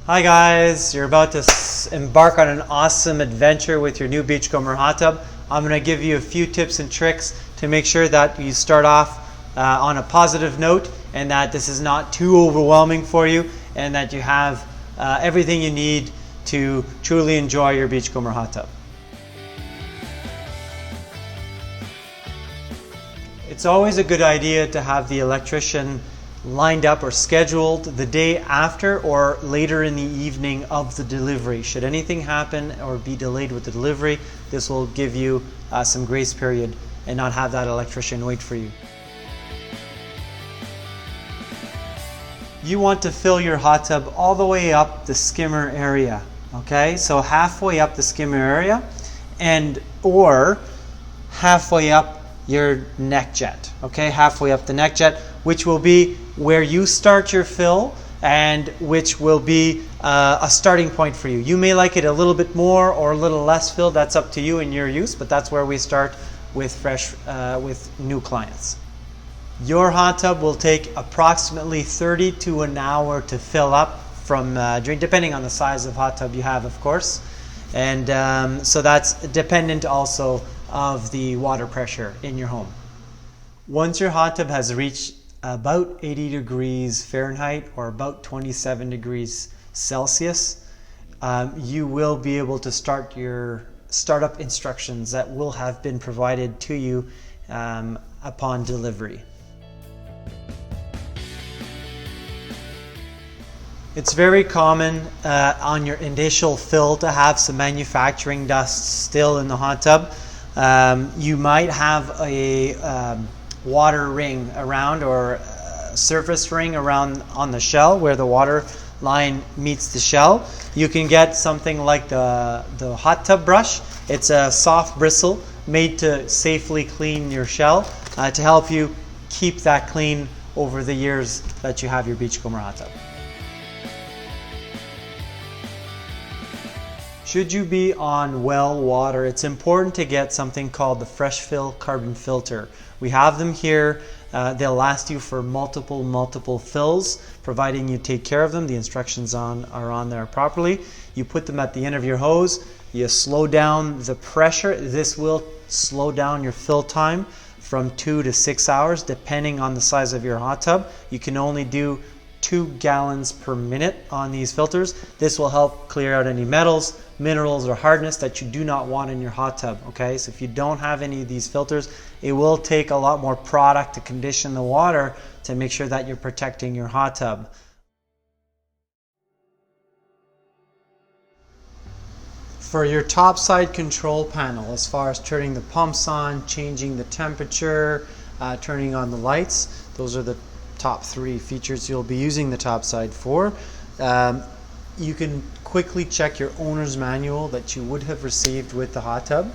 Hi guys, you're about to embark on an awesome adventure with your new Beachcomber Hot Tub. I'm going to give you a few tips and tricks to make sure that you start off on a positive note and that this is not too overwhelming for you and that you have everything you need to truly enjoy your Beachcomber Hot Tub. It's always a good idea to have the electrician lined up or scheduled the day after or later in the evening of the delivery. Should anything happen or be delayed with the delivery, this will give you some grace period and not have that electrician wait for you. You want to fill your hot tub all the way up the skimmer area, okay? So halfway up the skimmer area and or halfway up your neck jet, okay? Halfway up the neck jet, which will be where you start your fill and which will be a starting point for you. You may like it a little bit more or a little less filled. That's up to you and your use, but that's where we start with with new clients. Your hot tub will take approximately 30 to an hour to fill up from depending on the size of hot tub you have, of course. And so that's dependent also of the water pressure in your home. Once your hot tub has reached about 80 degrees Fahrenheit or about 27 degrees Celsius, you will be able to start your startup instructions that will have been provided to you upon delivery. It's very common on your initial fill to have some manufacturing dust still in the hot tub. You might have a water ring around or a surface ring around on the shell where the water line meets the shell. You can get something like the hot tub brush. It's a soft bristle made to safely clean your shell to help you keep that clean over the years that you have your Beachcomber hot tub. Should you be on well water, it's important to get something called the Fresh Fill Carbon Filter. We have them here. They'll last you for multiple fills, providing you take care of them. The instructions are on there properly. You put them at the end of your hose. You slow down the pressure. This will slow down your fill time from 2 to 6 hours, depending on the size of your hot tub. You can only do 2 gallons per minute on these filters. This will help clear out any metals, minerals, or hardness that you do not want in your hot tub, okay? So if you don't have any of these filters, it will take a lot more product to condition the water to make sure that you're protecting your hot tub. For your topside control panel, as far as turning the pumps on, changing the temperature, turning on the lights, those are the top 3 features you'll be using the topside for. You can quickly check your owner's manual that you would have received with the hot tub.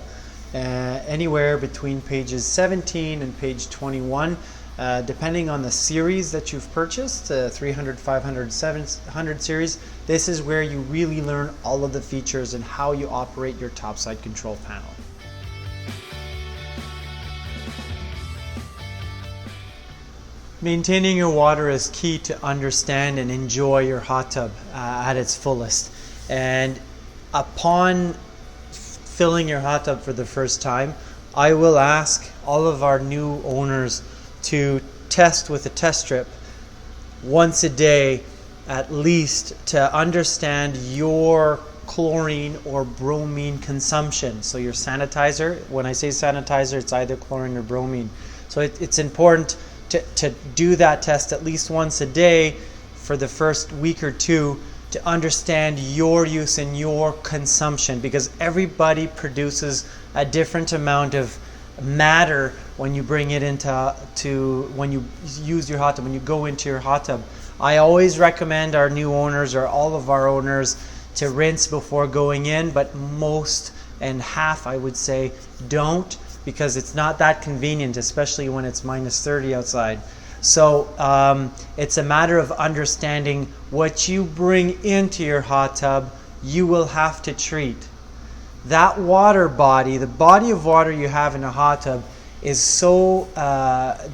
Anywhere between pages 17 and page 21, depending on the series that you've purchased, 300, 500, 700 series, this is where you really learn all of the features and how you operate your topside control panel. Maintaining your water is key to understand and enjoy your hot tub at its fullest. And upon filling your hot tub for the first time, I will ask all of our new owners to test with a test strip once a day at least to understand your chlorine or bromine consumption. So your sanitizer, when I say sanitizer, it's either chlorine or bromine. So it's important to do that test at least once a day for the first week or 2 to understand your use and your consumption, because everybody produces a different amount of matter when you bring it when you use your hot tub, when you go into your hot tub. I always recommend our new owners or all of our owners to rinse before going in, but most and half, I would say, don't, because it's not that convenient, especially when it's minus 30 outside. So it's a matter of understanding what you bring into your hot tub, you will have to treat. That water body, the body of water you have in a hot tub, is so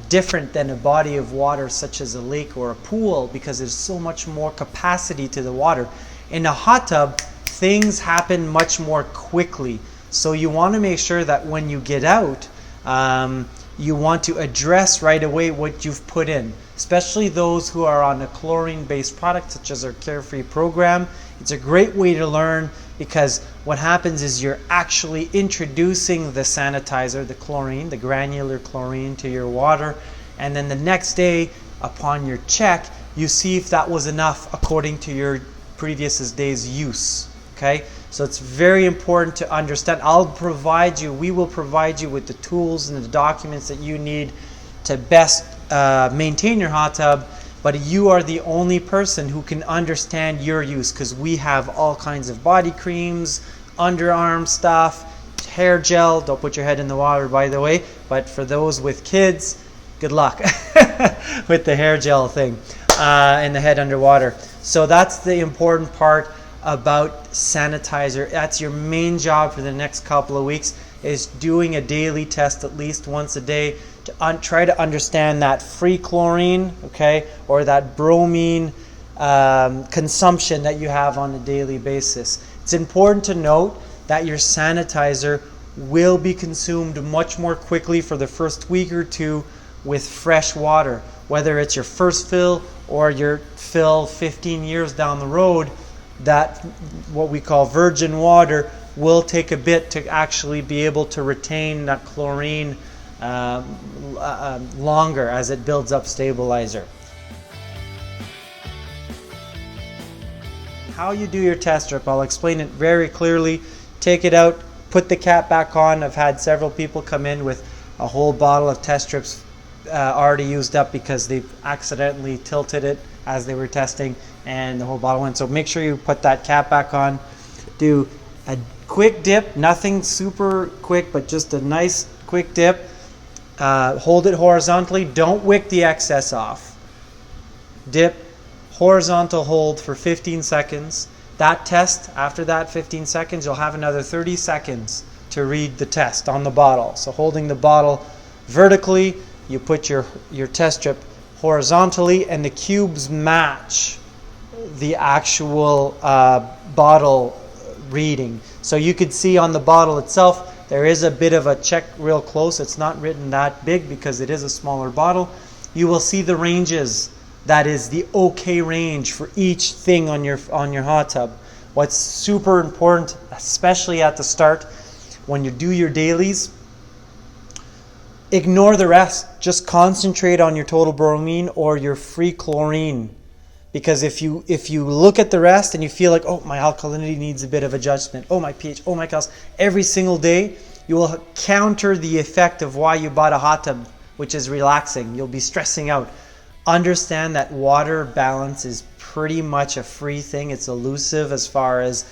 different than a body of water such as a lake or a pool, because there's so much more capacity to the water. In a hot tub, things happen much more quickly. So you want to make sure that when you get out, you want to address right away what you've put in, especially those who are on a chlorine-based product such as our Carefree program. It's a great way to learn, because what happens is you're actually introducing the sanitizer, the chlorine, the granular chlorine, to your water, and then the next day upon your check, you see if that was enough according to your previous day's use. Okay, so it's very important to understand. We will provide you with the tools and the documents that you need to best maintain your hot tub, but you are the only person who can understand your use, because we have all kinds of body creams, underarm stuff, hair gel. Don't put your head in the water, by the way, but for those with kids, good luck with the hair gel thing and the head underwater. So that's the important part about sanitizer. That's your main job for the next couple of weeks, is doing a daily test at least once a day to try to understand that free chlorine, okay, or that bromine consumption that you have on a daily basis. It's important to note that your sanitizer will be consumed much more quickly for the first week or two with fresh water, whether it's your first fill or your fill 15 years down the road. That what we call virgin water will take a bit to actually be able to retain that chlorine longer as it builds up stabilizer. How you do your test strip, I'll explain it very clearly. Take it out, put the cap back on. I've had several people come in with a whole bottle of test strips already used up because they accidentally tilted it as they were testing and the whole bottle went. So make sure you put that cap back on. Do a quick dip, nothing super quick, but just a nice quick dip. Hold it horizontally. Don't wick the excess off. Dip, horizontal hold for 15 seconds. That test, after that 15 seconds, you'll have another 30 seconds to read the test on the bottle. So holding the bottle vertically, you put your test strip horizontally, and the cubes match the actual bottle reading. So you could see on the bottle itself, there is a bit of a check real close. It's not written that big because it is a smaller bottle. You will see the ranges. That is the okay range for each thing on your hot tub. What's super important, especially at the start, when you do your dailies, ignore the rest. Just concentrate on your total bromine or your free chlorine. Because if you look at the rest and you feel like, oh, my alkalinity needs a bit of adjustment, oh, my pH, oh, my calcium, every single day, you will counter the effect of why you bought a hot tub, which is relaxing. You'll be stressing out. Understand that water balance is pretty much a free thing. It's elusive as far as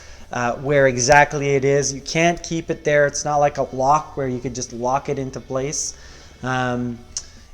where exactly it is. You can't keep it there. It's not like a lock where you could just lock it into place.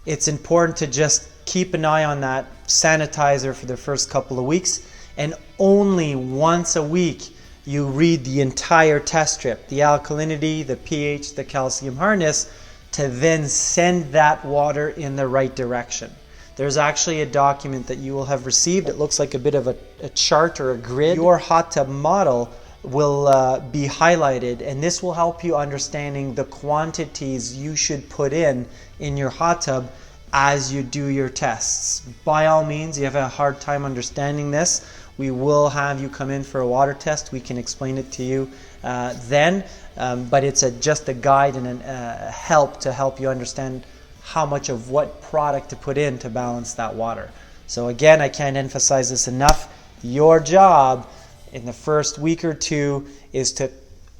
It's important to just keep an eye on that sanitizer for the first couple of weeks, and only once a week you read the entire test strip, the alkalinity, the pH, the calcium hardness, to then send that water in the right direction. There's actually a document that you will have received. It looks like a bit of a chart or a grid. Your hot tub model will be highlighted, and this will help you understanding the quantities you should put in your hot tub as you do your tests. By all means, you have a hard time understanding this, we will have you come in for a water test. We can explain it to you then, but it's just a guide and a help to help you understand how much of what product to put in to balance that water. So again, I can't emphasize this enough. Your job in the first week or two is to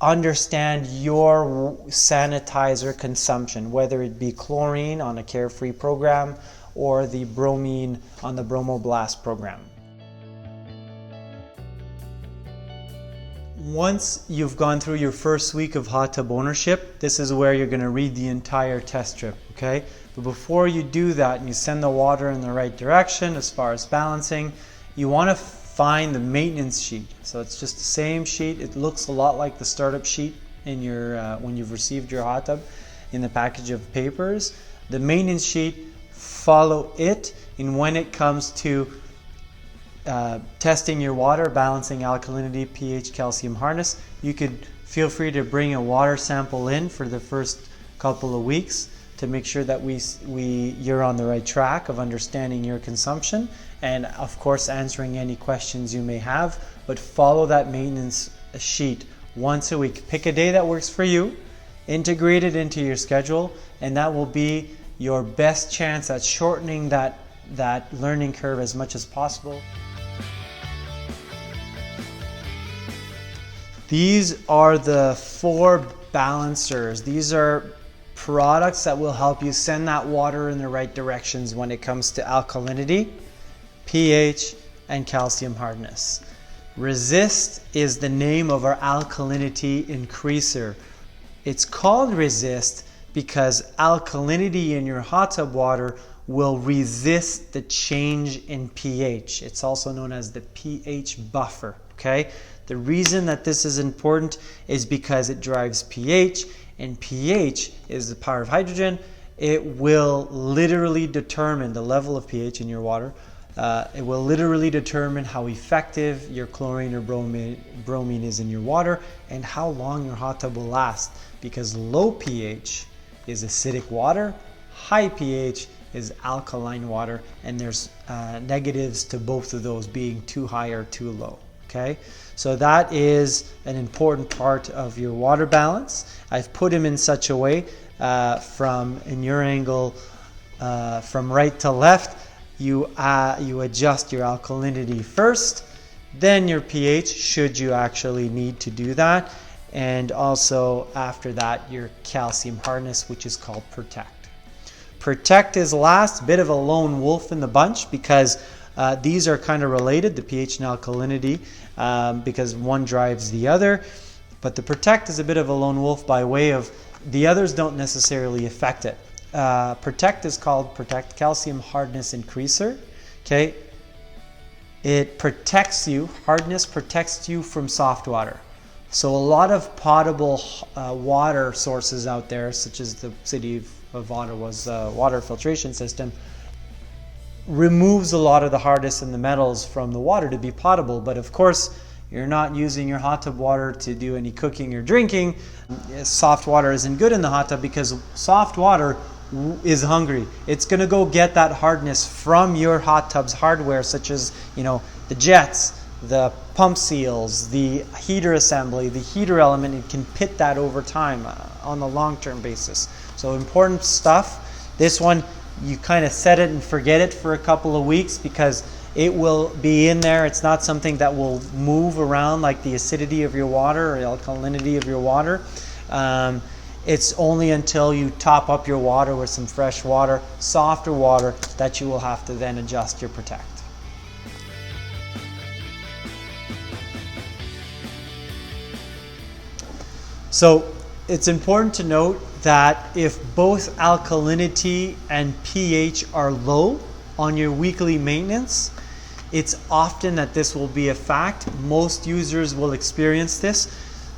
understand your sanitizer consumption, whether it be chlorine on a Carefree program or the bromine on the Bromoblast program. Once you've gone through your first week of hot tub ownership, this is where you're going to read the entire test strip, okay? But before you do that and you send the water in the right direction as far as balancing, you want to find the maintenance sheet. So it's just the same sheet. It looks a lot like the startup sheet in your when you've received your hot tub in the package of papers. The maintenance sheet, follow it, and when it comes to testing your water, balancing alkalinity, pH, calcium hardness, you could feel free to bring a water sample in for the first couple of weeks to make sure that you're on the right track of understanding your consumption, and of course answering any questions you may have. But follow that maintenance sheet once a week. Pick a day that works for you, integrate it into your schedule, and that will be your best chance at shortening that learning curve as much as possible. These are the 4 balancers. These are products that will help you send that water in the right directions when it comes to alkalinity, pH, and calcium hardness. Resist is the name of our alkalinity increaser. It's called Resist because alkalinity in your hot tub water will resist the change in pH. It's also known as the pH buffer, okay? The reason that this is important is because it drives pH, and pH is the power of hydrogen. It will literally determine the level of pH in your water. It will literally determine how effective your chlorine or bromine is in your water and how long your hot tub will last, because low pH is acidic water, high pH is alkaline water, and there's negatives to both of those, being too high or too low. Okay, so that is an important part of your water balance. I've put them in such a way in your angle from right to left. You adjust your alkalinity first, then your pH, should you actually need to do that, and also after that your calcium hardness, which is called Protect. Protect is last, bit of a lone wolf in the bunch, because these are kind of related, the pH and alkalinity, because one drives the other. But the Protect is a bit of a lone wolf by way of the others don't necessarily affect it. Protect is called Protect Calcium Hardness Increaser. Okay, it protects you, hardness protects you from soft water. So a lot of potable water sources out there, such as the city of Ottawa's water filtration system, removes a lot of the hardness and the metals from the water to be potable. But of course, you're not using your hot tub water to do any cooking or drinking. Soft water isn't good in the hot tub because soft water is hungry. It's going to go get that hardness from your hot tub's hardware, such as, the jets, the pump seals, the heater assembly, the heater element. It can pit that over time on the long-term basis. So important stuff. This one, you kind of set it and forget it for a couple of weeks because it will be in there. It's not something that will move around like the acidity of your water or the alkalinity of your water. It's only until you top up your water with some fresh water, softer water, that you will have to then adjust your Protect. So it's important to note that if both alkalinity and pH are low on your weekly maintenance, it's often that this will be a fact. Most users will experience this,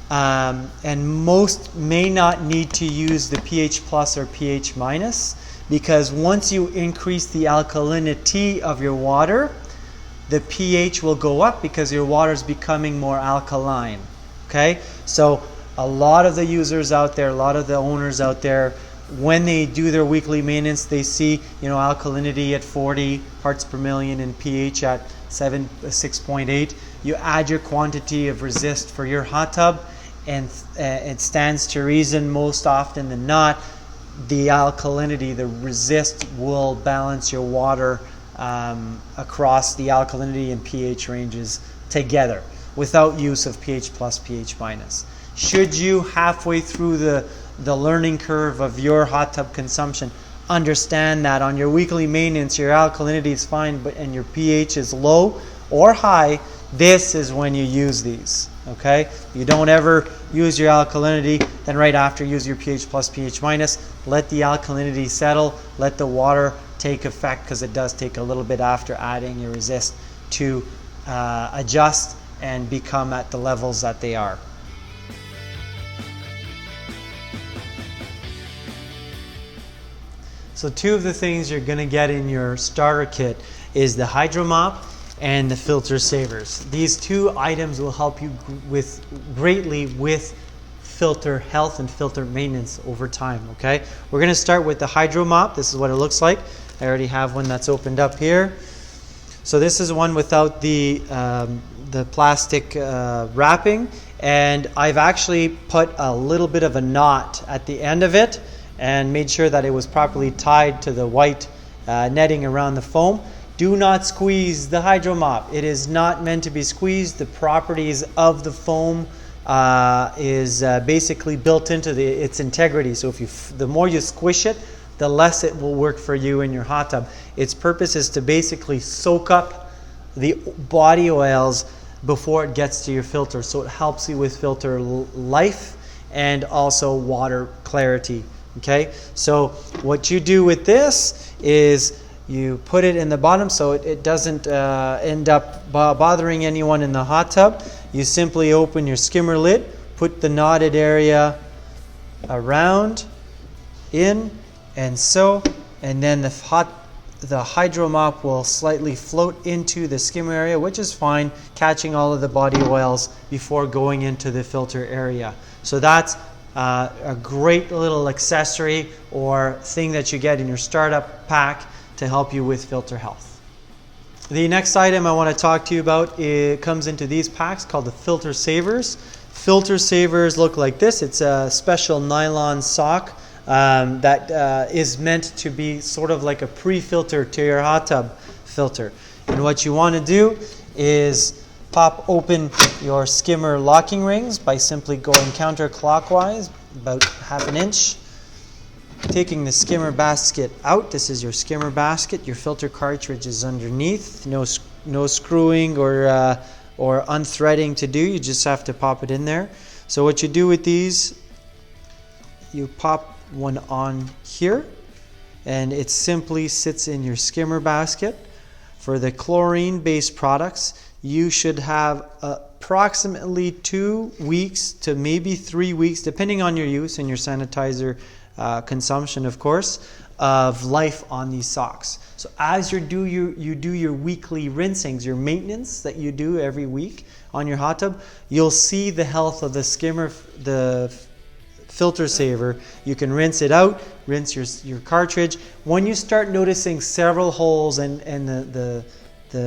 and most may not need to use the pH plus or pH minus, because once you increase the alkalinity of your water, the pH will go up because your water is becoming more alkaline. Okay, so a lot of the users out there, a lot of the owners out there, when they do their weekly maintenance, they see alkalinity at 40 parts per million and pH at 6.8. You add your quantity of Resist for your hot tub, and it stands to reason most often than not, the alkalinity, the Resist will balance your water across the alkalinity and pH ranges together without use of pH plus, pH minus. Should you, halfway through the learning curve of your hot tub consumption, understand that on your weekly maintenance your alkalinity is fine and your pH is low or high, this is when you use these. Okay, you don't ever use your alkalinity, then right after use your pH plus, pH minus. Let the alkalinity settle, let the water take effect, because it does take a little bit after adding your Resist to adjust and become at the levels that they are. So two of the things you're going to get in your starter kit is the Hydro Mop and the filter savers. These two items will help you greatly with filter health and filter maintenance over time, okay? We're gonna start with the hydro mop. This is what it looks like. I already have one that's opened up here. So this is one without the plastic wrapping, and I've actually put a little bit of a knot at the end of it and made sure that it was properly tied to the white netting around the foam. Do not squeeze the hydro mop. It is not meant to be squeezed. The properties of the foam is basically built into its integrity. So the more you squish it, the less it will work for you in your hot tub. Its purpose is to basically soak up the body oils before it gets to your filter. So it helps you with filter life and also water clarity. Okay, so what you do with this is you put it in the bottom so it doesn't end up bothering anyone in the hot tub. You simply open your skimmer lid, put the knotted area around, in, and so, and then the hydro mop will slightly float into the skimmer area, which is fine, catching all of the body oils before going into the filter area. So that's a great little accessory or thing that you get in your startup pack to help you with filter health. The next item I want to talk to you about, it comes into these packs called the filter savers. Filter savers look like this. It's a special nylon sock that is meant to be sort of like a pre-filter to your hot tub filter. And what you want to do is pop open your skimmer locking rings by simply going counterclockwise about half an inch. Taking the skimmer basket out. This is your skimmer basket. Your filter cartridge is underneath. No screwing or unthreading to do. You just have to pop it in there. So what you do with these, you pop one on here, and it simply sits in your skimmer basket. For the chlorine-based products, you should have approximately 2 weeks to maybe 3 weeks, depending on your use and your sanitizer consumption, of course, of life on these socks. So as you do your weekly rinsings, your maintenance that you do every week on your hot tub, you'll see the health of the skimmer, the filter saver. You can rinse it out, rinse your cartridge. When you start noticing several holes and the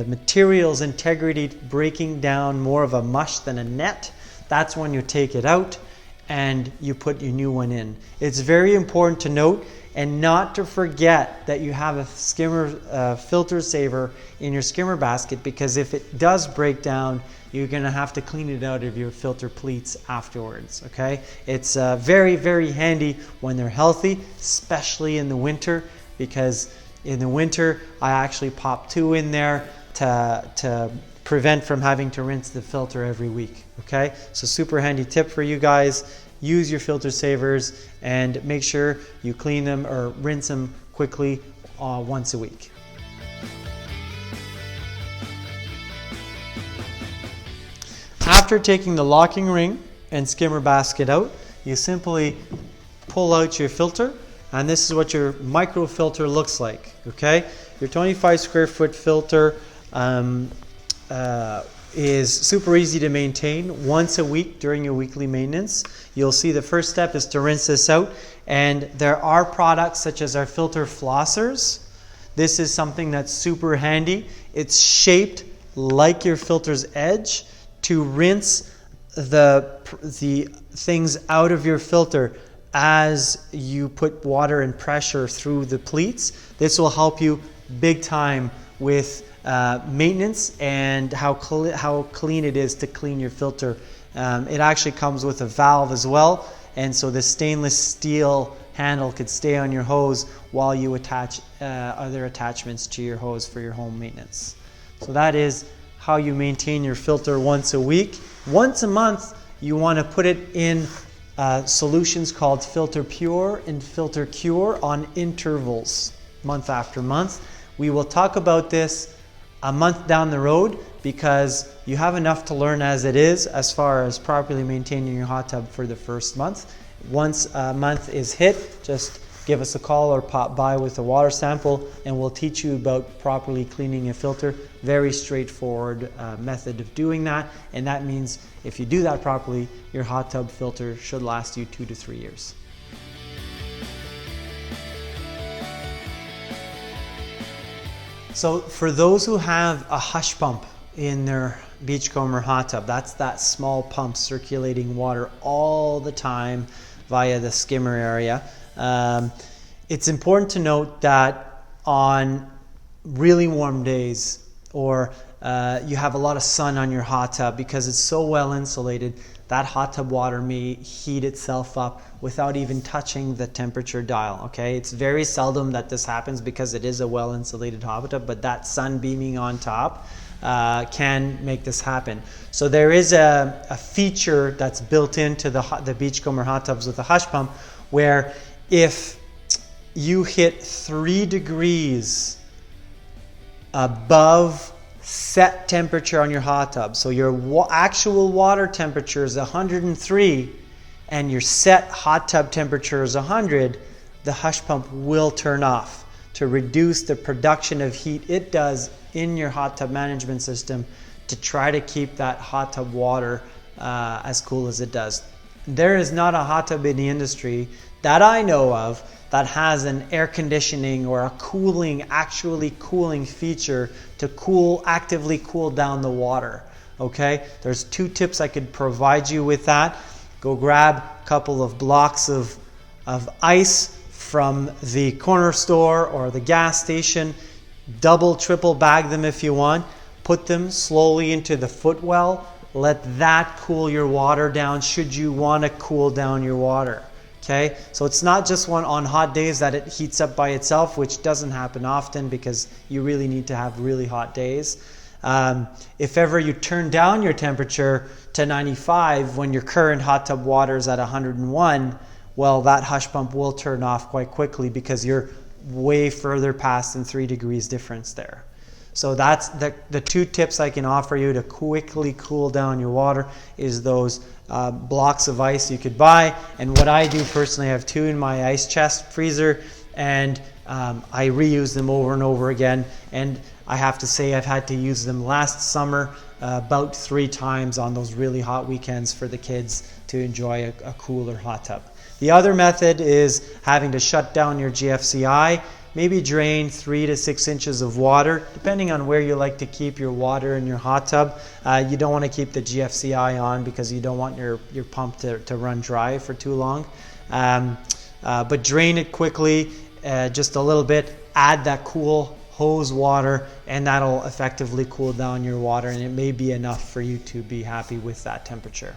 material's integrity breaking down more of a mush than a net, that's when you take it out and you put your new one in. It's very important to note and not to forget that you have a skimmer filter saver in your skimmer basket, because if it does break down, you're gonna have to clean it out of your filter pleats afterwards, okay? It's very, very handy when they're healthy, especially in the winter, because in the winter, I actually pop 2 in there to prevent from having to rinse the filter every week, okay? So super handy tip for you guys. Use your filter savers and make sure you clean them or rinse them quickly once a week. After taking the locking ring and skimmer basket out, you simply pull out your filter, and this is what your microfilter looks like, okay? Your 25 square foot filter is super easy to maintain. Once a week during your weekly maintenance, you'll see the first step is to rinse this out, and there are products such as our filter flossers. This is something that's super handy. It's shaped like your filter's edge to rinse the things out of your filter as you put water and pressure through the pleats. This will help you big time with maintenance and how clean it is to clean your filter. It actually comes with a valve as well, and so the stainless steel handle could stay on your hose while you attach other attachments to your hose for your home maintenance. So that is how you maintain your filter once a week. Once a month, you want to put it in solutions called Filter Pure and Filter Cure on intervals, month after month. We will talk about this a month down the road, because you have enough to learn as it is as far as properly maintaining your hot tub for the first month. Once a month is hit, just give us a call or pop by with a water sample, and we'll teach you about properly cleaning a filter. Very straightforward method of doing that, and that means if you do that properly, your hot tub filter should last you 2 to 3 years. So for those who have a hush pump in their Beachcomber hot tub, that's that small pump circulating water all the time via the skimmer area. It's important to note that on really warm days, or you have a lot of sun on your hot tub, because it's so well insulated, that hot tub water may heat itself up without even touching the temperature dial, okay? It's very seldom that this happens because it is a well insulated hot tub, but that sun beaming on top can make this happen. So there is a feature that's built into the Beachcomber hot tubs with the hush pump, where if you hit 3 degrees above set temperature on your hot tub, so your actual water temperature is 103 and your set hot tub temperature is 100, the hush pump will turn off to reduce the production of heat it does in your hot tub management system to try to keep that hot tub water as cool as it does. There is not a hot tub in the industry that I know of that has an air conditioning or a actually cooling feature to actively cool down the water. Okay, there's 2 tips I could provide you with that. Go grab a couple of blocks of ice from the corner store or the gas station, double, triple bag them if you want, put them slowly into the footwell, let that cool your water down should you want to cool down your water. Okay, so it's not just on hot days that it heats up by itself, which doesn't happen often because you really need to have really hot days. If ever you turn down your temperature to 95 when your current hot tub water is at 101, well, that hush pump will turn off quite quickly because you're way further past than 3 degrees difference there. So that's the 2 tips I can offer you to quickly cool down your water is those blocks of ice you could buy. And what I do personally, I have 2 in my ice chest freezer, and I reuse them over and over again. And I have to say I've had to use them last summer about 3 times on those really hot weekends for the kids to enjoy a cooler hot tub. The other method is having to shut down your GFCI. Maybe drain 3 to 6 inches of water, depending on where you like to keep your water in your hot tub. You don't want to keep the GFCI on because you don't want your pump to run dry for too long. But drain it quickly, just a little bit, add that cool hose water, and that'll effectively cool down your water, and it may be enough for you to be happy with that temperature.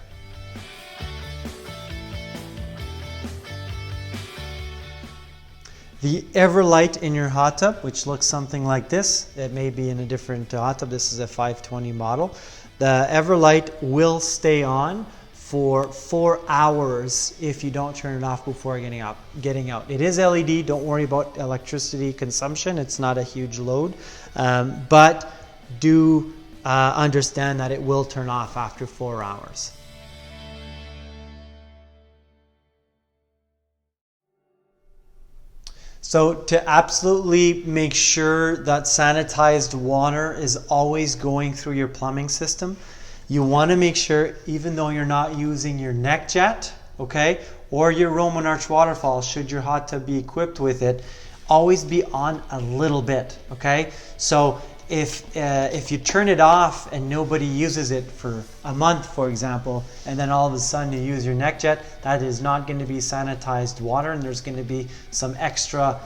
The Everlight in your hot tub, which looks something like this, it may be in a different hot tub. This is a 520 model. The Everlight will stay on for 4 hours if you don't turn it off before getting out. It is LED, don't worry about electricity consumption, it's not a huge load, but do understand that it will turn off after 4 hours. So to absolutely make sure that sanitized water is always going through your plumbing system, you want to make sure, even though you're not using your neck jet, okay, or your Roman Arch Waterfall, should your hot tub be equipped with it, always be on a little bit, okay? So if you turn it off and nobody uses it for a month, for example, and then all of a sudden you use your neck jet, that is not going to be sanitized water, and there's going to be some extra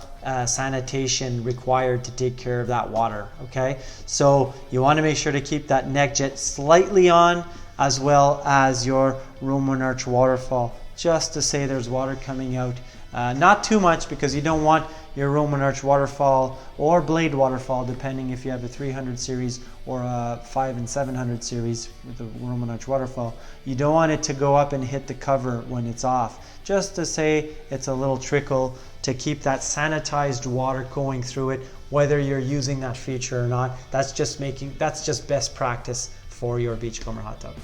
sanitation required to take care of that water, okay? So you want to make sure to keep that neck jet slightly on, as well as your Roman Arch Waterfall, just to say there's water coming out. Not too much, because you don't want your Roman Arch Waterfall or Blade Waterfall, depending if you have a 300 series or a 5 and 700 series with the Roman Arch Waterfall. You don't want it to go up and hit the cover when it's off. Just to say it's a little trickle to keep that sanitized water going through it, whether you're using that feature or not. That's just best practice for your Beachcomber hot tub.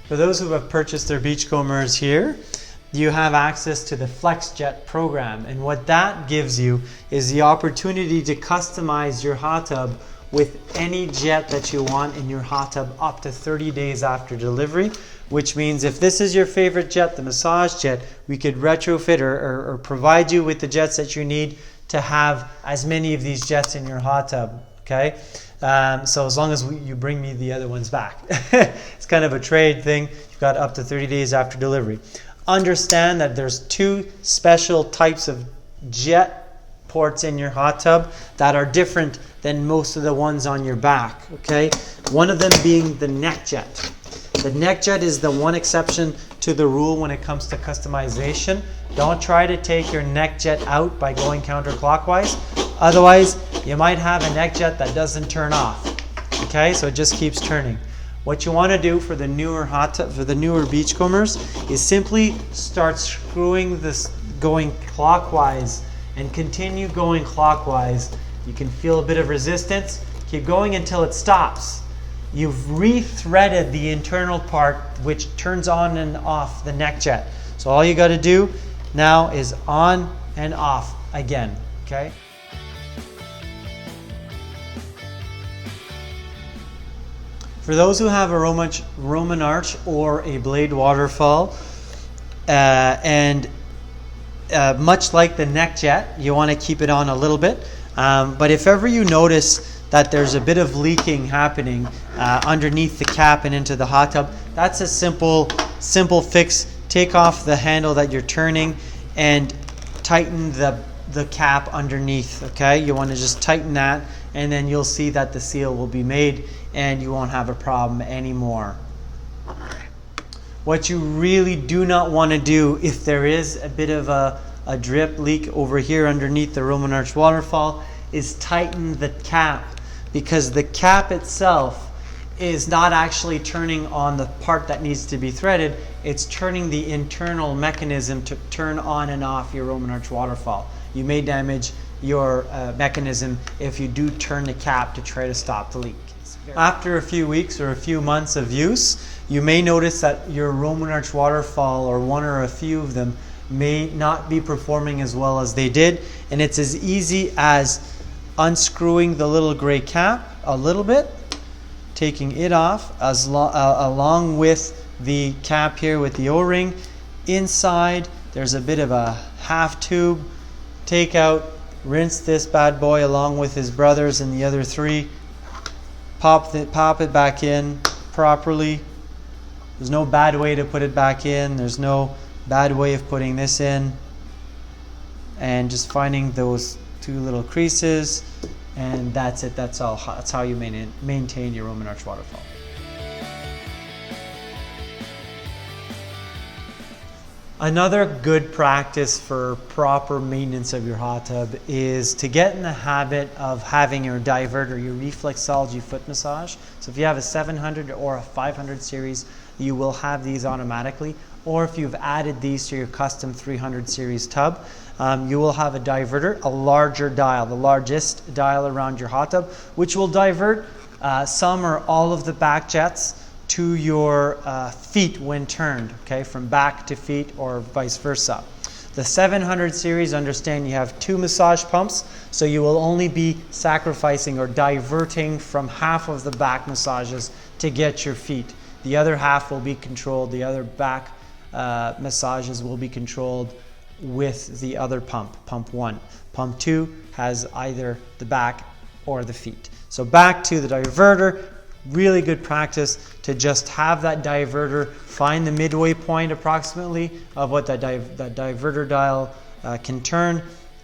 For those who have purchased their Beachcombers here, you have access to the FlexJet program, and what that gives you is the opportunity to customize your hot tub with any jet that you want in your hot tub up to 30 days after delivery, which means if this is your favorite jet, the massage jet, we could retrofit or provide you with the jets that you need to have as many of these jets in your hot tub, okay? So as long as you bring me the other ones back. It's kind of a trade thing. You've got up to 30 days after delivery. Understand that there's two special types of jet ports in your hot tub that are different than most of the ones on your back, okay? One of them being the neck jet. The neck jet is the one exception to the rule when it comes to customization. Don't try to take your neck jet out by going counterclockwise. Otherwise, you might have a neck jet that doesn't turn off, okay? So it just keeps turning. What you want to do for the newer Beachcombers is simply start screwing this going clockwise and continue going clockwise. You can feel a bit of resistance. Keep going until it stops. You've rethreaded the internal part which turns on and off the neck jet. So all you got to do now is on and off again, okay? For those who have a Roman arch or a blade waterfall, much like the neck jet, you want to keep it on a little bit. But if ever you notice that there's a bit of leaking happening underneath the cap and into the hot tub, that's a simple fix. Take off the handle that you're turning and tighten the cap underneath, okay? You want to just tighten that, and then you'll see that the seal will be made and you won't have a problem anymore. What you really do not want to do if there is a bit of a drip leak over here underneath the Roman arch waterfall is tighten the cap, because the cap itself is not actually turning on the part that needs to be threaded. It's turning the internal mechanism to turn on and off your Roman arch waterfall. You may damage your mechanism if you do turn the cap to try to stop the leak. After a few weeks or a few months of use, you may notice that your Roman arch waterfall, or one or a few of them, may not be performing as well as they did, and it's as easy as unscrewing the little gray cap a little bit, taking it off along with the cap here with the O-ring. Inside there's a bit of a half tube. Take out, rinse this bad boy along with his brothers and the other three. Pop it back in properly. There's no bad way to put it back in. There's no bad way of putting this in. And just finding those two little creases, and that's it. That's all. That's how you maintain your Roman arch waterfall. Another good practice for proper maintenance of your hot tub is to get in the habit of having your diverter, your reflexology foot massage. So if you have a 700 or a 500 series, you will have these automatically. Or if you've added these to your custom 300 series tub, you will have a diverter, a larger dial, the largest dial around your hot tub, which will divert some or all of the back jets to your feet when turned, okay, from back to feet or vice versa. The 700 series, understand you have 2 massage pumps, so you will only be sacrificing or diverting from half of the back massages to get your feet. The other half will be controlled, the other back massages will be controlled with the other pump, pump 1. Pump 2 has either the back or the feet. So back to the diverter. Really good practice to just have that diverter, find the midway point approximately of what that diverter dial can turn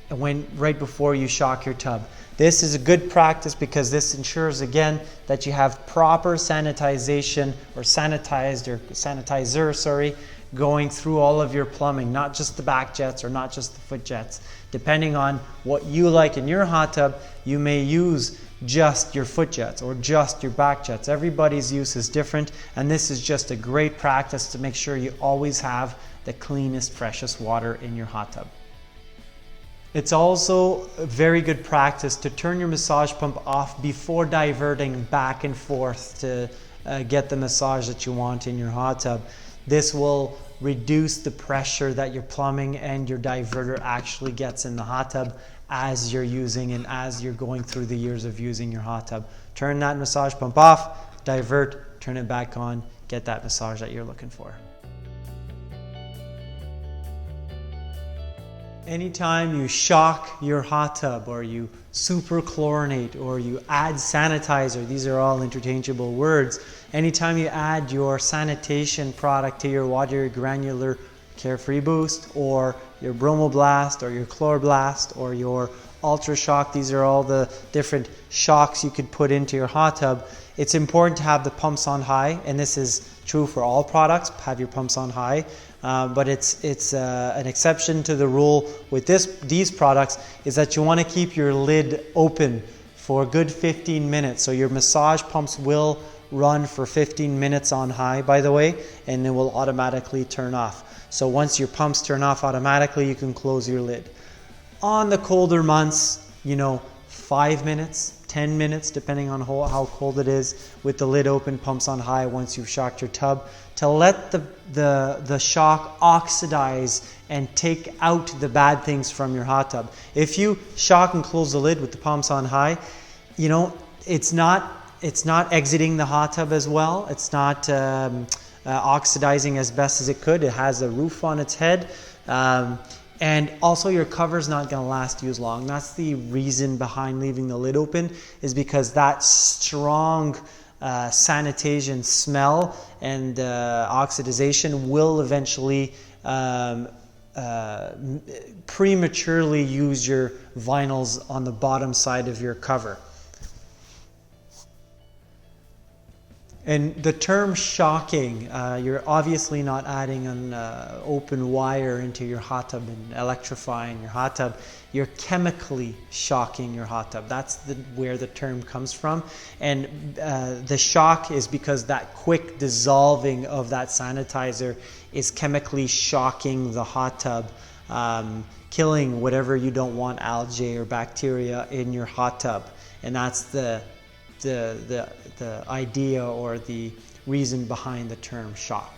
right before you shock your tub. This is a good practice because this ensures again that you have proper sanitization or sanitizer going through all of your plumbing, not just the back jets or not just the foot jets. Depending on what you like in your hot tub, you may use just your foot jets or just your back jets. Everybody's use is different, and this is just a great practice to make sure you always have the cleanest, freshest water in your hot tub. It's also a very good practice to turn your massage pump off before diverting back and forth to get the massage that you want in your hot tub. This will reduce the pressure that your plumbing and your diverter actually gets in the hot tub as you're using and as you're going through the years of using your hot tub. Turn that massage pump off, divert, turn it back on, get that massage that you're looking for. Anytime you shock your hot tub, or you super chlorinate, or you add sanitizer, these are all interchangeable words. Anytime you add your sanitation product to your water, your granular Carefree Boost, or your Bromoblast, or your Chloroblast, or your Ultra Shock, these are all the different shocks you could put into your hot tub. It's important to have the pumps on high, and this is true for all products. Have your pumps on high. But it's an exception to the rule with these products is that you want to keep your lid open for a good 15 minutes. So your massage pumps will run for 15 minutes on high, by the way, and they will automatically turn off. So once your pumps turn off automatically, you can close your lid. On the colder months, 5 minutes, 10 minutes, depending on how cold it is, with the lid open, pumps on high once you've shocked your tub, to let the shock oxidize and take out the bad things from your hot tub. If you shock and close the lid with the pumps on high, it's not exiting the hot tub as well. It's not oxidizing as best as it could. It has a roof on its head. And also your cover's not going to last you as long. That's the reason behind leaving the lid open, is because that strong sanitation smell and oxidization will eventually prematurely use your vinyls on the bottom side of your cover. And the term shocking, you're obviously not adding an open wire into your hot tub and electrifying your hot tub. You're chemically shocking your hot tub. That's where the term comes from. And the shock is because that quick dissolving of that sanitizer is chemically shocking the hot tub, killing whatever you don't want, algae or bacteria in your hot tub. And that's the idea or the reason behind the term shock.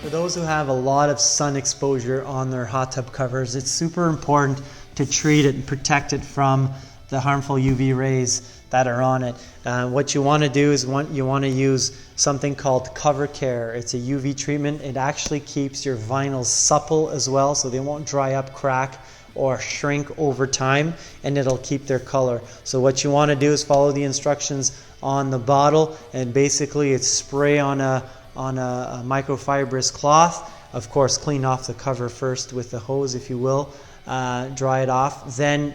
For those who have a lot of sun exposure on their hot tub covers, it's super important to treat it and protect it from the harmful UV rays that are on it. What you want to do is you want to use something called Cover Care. It's a UV treatment. It actually keeps your vinyls supple as well, so they won't dry up, crack, or shrink over time, and it'll keep their color. So what you want to do is follow the instructions on the bottle, and basically it's spray on a microfibrous cloth. Of course, clean off the cover first with the hose, if you will. Dry it off. Then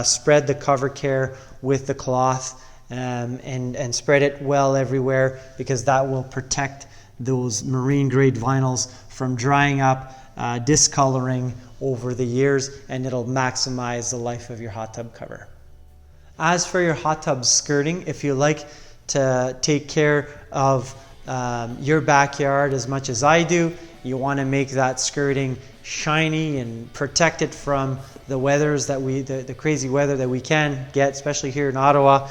spread the Cover Care with the cloth, and spread it well everywhere, because that will protect those marine grade vinyls from drying up, discoloring over the years, and it'll maximize the life of your hot tub cover. As for your hot tub skirting, if you like to take care of your backyard as much as I do, you want to make that skirting shiny and protect it from the weathers that the crazy weather that we can get, especially here in Ottawa.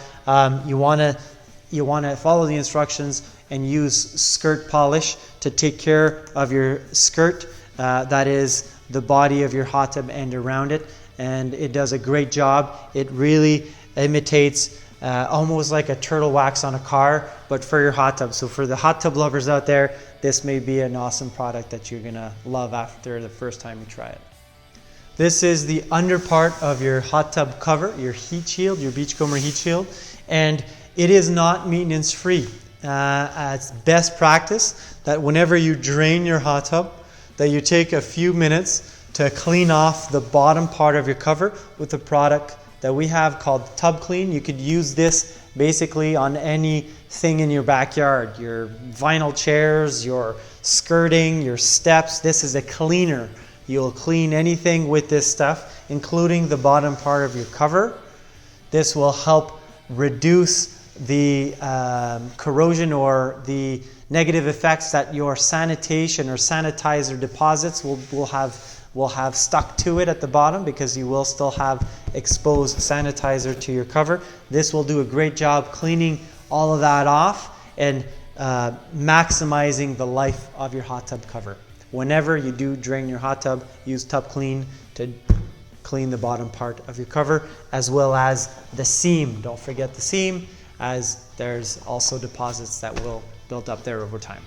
You want to follow the instructions and use skirt polish to take care of your skirt, that is the body of your hot tub and around it, and it does a great job. It really imitates almost like a turtle wax on a car, but for your hot tub. So for the hot tub lovers out there, this may be an awesome product that you're gonna love after the first time you try it. This is the under part of your hot tub cover, your heat shield, your Beachcomber heat shield, and it is not maintenance free. It's best practice that whenever you drain your hot tub, that you take a few minutes to clean off the bottom part of your cover with a product that we have called Tub Clean. You could use this basically on anything in your backyard, your vinyl chairs, your skirting, your steps. This is a cleaner. You'll clean anything with this stuff, including the bottom part of your cover. This will help reduce the corrosion or the negative effects that your sanitation or sanitizer deposits will have will have stuck to it at the bottom because you will still have exposed sanitizer to your cover. This will do a great job cleaning all of that off and maximizing the life of your hot tub cover. Whenever you do drain your hot tub, use Tub Clean to clean the bottom part of your cover, as well as the seam. Don't forget the seam, as there's also deposits that will build up there over time.